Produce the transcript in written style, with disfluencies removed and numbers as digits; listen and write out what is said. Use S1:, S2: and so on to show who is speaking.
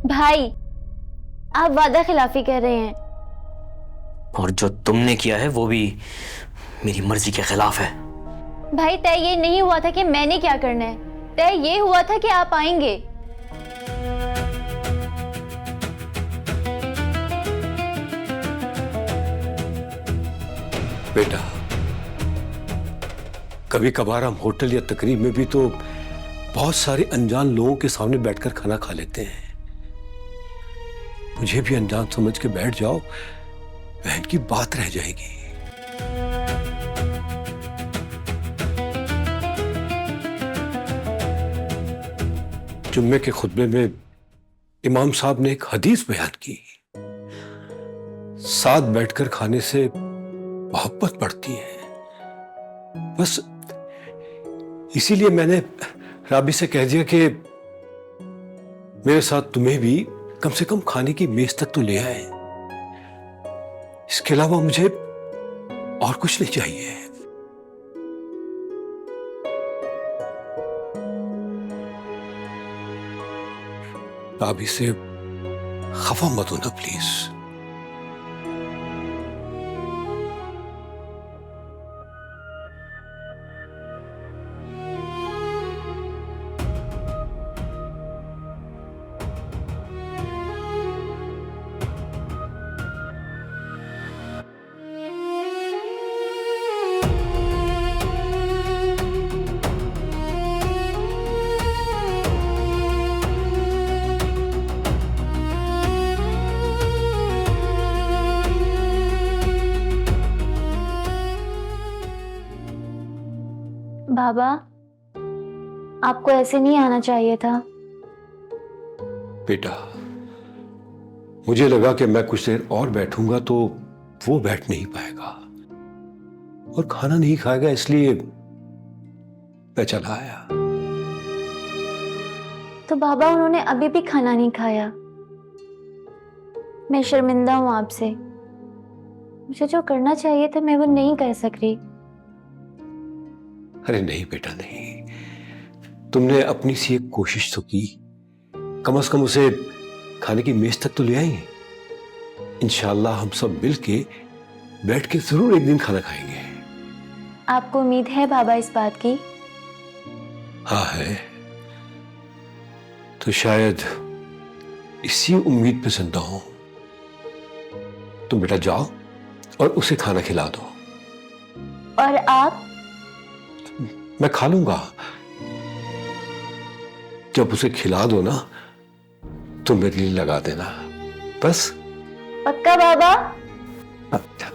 S1: भाई, आप वादा खिलाफी कर रहे हैं।
S2: और जो तुमने किया है वो भी मेरी मर्जी के खिलाफ है।
S1: भाई, तय ये नहीं हुआ था कि मैंने क्या करना है, तय ये हुआ था कि आप आएंगे।
S3: बेटा, कभी कभार हम होटल या तकरीब में भी तो बहुत सारे अनजान लोगों के सामने बैठकर खाना खा लेते हैं। मुझे भी अनजान समझ के बैठ जाओ, बहन की बात रह जाएगी। जुम्मे के खुतबे में इमाम साहब ने एक हदीस बयान की, साथ बैठकर खाने से मोहब्बत बढ़ती है। बस इसीलिए मैंने राबी से कह दिया कि मेरे साथ तुम्हें भी कम से कम खाने की मेज तक तो ले आए। इसके अलावा मुझे और कुछ नहीं चाहिए। राबी से खफा मत होना प्लीज।
S1: बाबा, आपको ऐसे नहीं आना चाहिए था।
S3: बेटा, मुझे लगा कि मैं कुछ देर और बैठूंगा तो वो बैठ नहीं पाएगा और खाना नहीं खाएगा, इसलिए मैं चला आया।
S1: तो बाबा, उन्होंने अभी भी खाना नहीं खाया। मैं शर्मिंदा हूं आपसे। मुझे जो करना चाहिए था मैं वो नहीं कर सक रही।
S3: अरे नहीं बेटा, नहीं। तुमने अपनी सी एक कोशिश तो की, कम से कम उसे खाने की मेज तक तो ले आई। इंशाल्लाह हम सब मिलके बैठ के जरूर एक दिन खाना खाएंगे।
S1: आपको उम्मीद है बाबा इस बात की?
S3: हाँ है। तो शायद इसी उम्मीद पे जिंदा हूं। तुम बेटा जाओ और उसे खाना खिला दो।
S1: और आप?
S3: मैं खा लूंगा। जब उसे खिला दो ना तो मेरे लिए लगा देना, बस।
S1: पक्का बाबा?
S3: अच्छा।